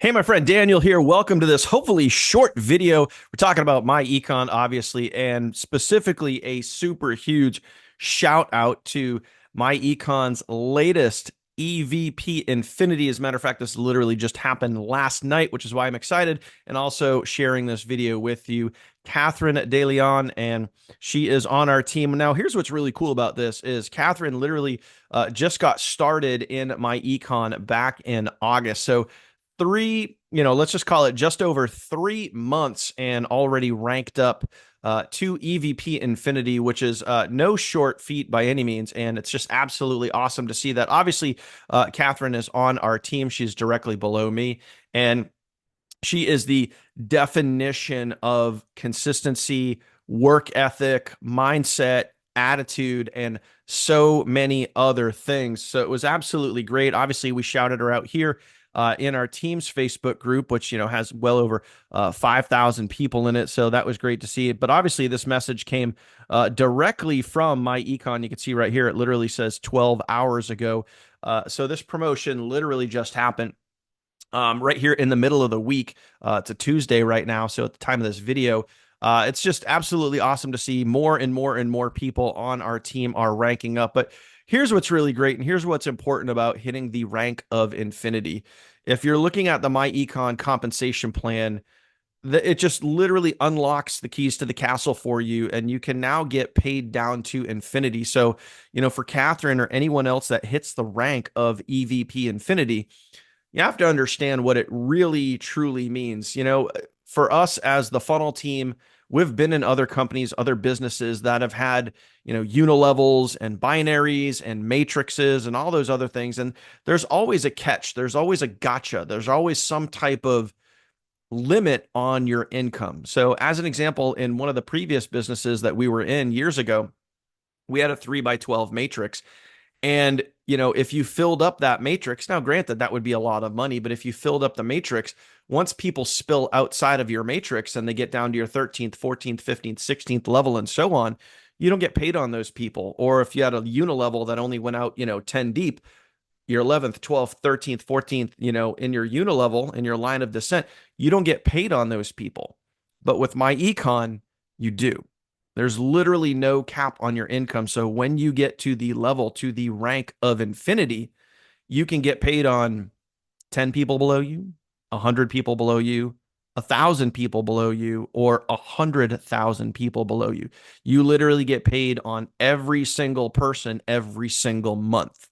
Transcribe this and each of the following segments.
Hey, my friend Daniel here. Welcome to this hopefully short video. We're talking about myEcon, obviously, and specifically a super huge shout out to myEcon's latest EVP Infinity. As a matter of fact, this literally just happened last night, which is why I'm excited, and also sharing this video with you. Catherine DeLeon, and she is on our team. Now, here's what's really cool about this is Catherine literally just got started in myEcon back in August. So let's just call it just over 3 months and already ranked up to EVP Infinity, which is no short feat by any means. And it's just absolutely awesome to see that. Obviously, Catherine is on our team. She's directly below me. And she is the definition of consistency, work ethic, mindset, attitude, and so many other things. So it was absolutely great. Obviously, we shouted her out here in our team's Facebook group, which has well over 5,000 people in it. So that was great to see. But obviously, this message came directly from myEcon. You can see right here, it literally says 12 hours ago. So this promotion literally just happened right here in the middle of the week. It's a Tuesday right now. So at the time of this video, it's just absolutely awesome to see more and more and more people on our team are ranking up. But here's what's really great, and here's what's important about hitting the rank of Infinity. If you're looking at the myEcon compensation plan, it just literally unlocks the keys to the castle for you, and you can now get paid down to Infinity. So, for Catherine or anyone else that hits the rank of EVP Infinity, you have to understand what it really truly means. For us as the funnel team, we've been in other companies, other businesses that have had, unilevels and binaries and matrices and all those other things. And there's always a catch. There's always a gotcha. There's always some type of limit on your income. So as an example, in one of the previous businesses that we were in years ago, we had a 3 by 12 matrix. And, if you filled up that matrix, now granted, that would be a lot of money, but if you filled up the matrix, once people spill outside of your matrix and they get down to your 13th, 14th, 15th, 16th level and so on, you don't get paid on those people. Or if you had a unilevel that only went out, 10 deep, your 11th, 12th, 13th, 14th, in your unilevel, in your line of descent, you don't get paid on those people. But with myEcon, you do. There's literally no cap on your income. So when you get to the level, to the rank of Infinity, you can get paid on 10 people below you, 100 people below you, 1,000 people below you, or 100,000 people below you. You literally get paid on every single person every single month.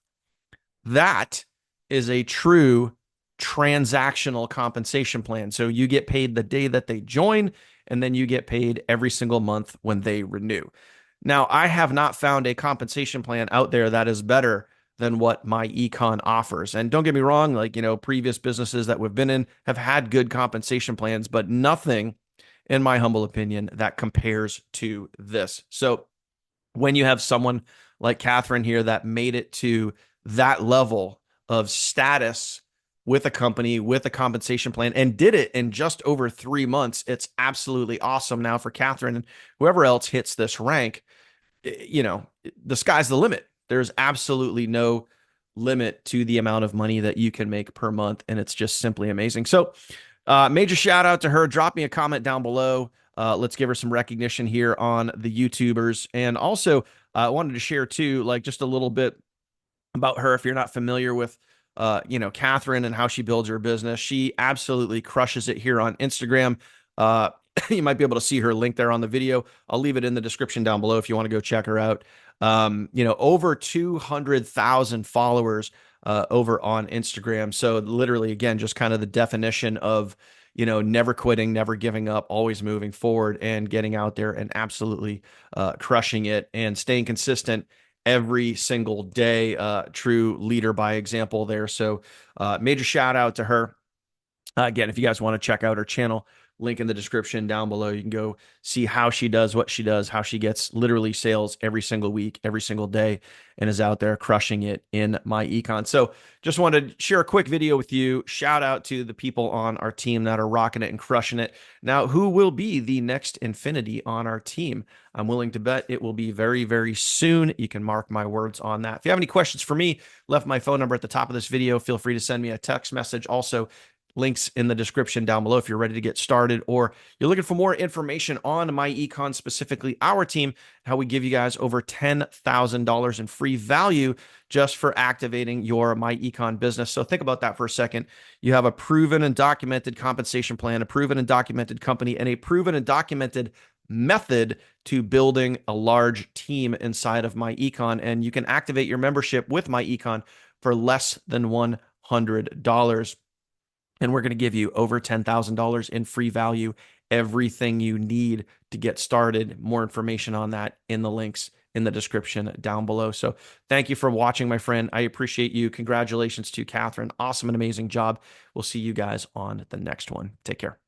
That is a true transactional compensation plan. So you get paid the day that they join, and then you get paid every single month when they renew. Now, I have not found a compensation plan out there that is better than what myEcon offers. And don't get me wrong, previous businesses that we've been in have had good compensation plans, but nothing, in my humble opinion, that compares to this. So when you have someone like Catherine here that made it to that level of status with a company, with a compensation plan, and did it in just over 3 months, it's absolutely awesome. Now for Catherine and whoever else hits this rank, the sky's the limit. There's absolutely no limit to the amount of money that you can make per month, and it's just simply amazing. So major shout out to her. Drop me a comment down below. Let's give her some recognition here on the YouTubers. And also, I wanted to share too, just a little bit about her. If you're not familiar with Catherine and how she builds her business, she absolutely crushes it here on Instagram. You might be able to see her link there on the video. I'll leave it in the description down below if you want to go check her out. Over 200,000 followers over on Instagram. So literally, again, just kind of the definition of, never quitting, never giving up, always moving forward and getting out there and absolutely crushing it and staying consistent every single day. True leader by example there. So major shout out to her. Again, if you guys want to check out her channel, link in the description down below. You can go see how she does what she does, how she gets literally sales every single week, every single day, and is out there crushing it in myEcon. So just wanted to share a quick video with you. Shout out to the people on our team that are rocking it and crushing it. Now, who will be the next Infinity on our team? I'm willing to bet it will be very, very soon. You can mark my words on that. If you have any questions for me, left my phone number at the top of this video. Feel free to send me a text message. Also, links in the description down below if you're ready to get started, or you're looking for more information on myEcon, specifically our team, how we give you guys over $10,000 in free value just for activating your myEcon business. So think about that for a second. You have a proven and documented compensation plan, a proven and documented company, and a proven and documented method to building a large team inside of myEcon. And you can activate your membership with myEcon for less than $100. And we're going to give you over $10,000 in free value, everything you need to get started. More information on that in the links in the description down below. So thank you for watching, my friend. I appreciate you. Congratulations to Catherine. Awesome and amazing job. We'll see you guys on the next one. Take care.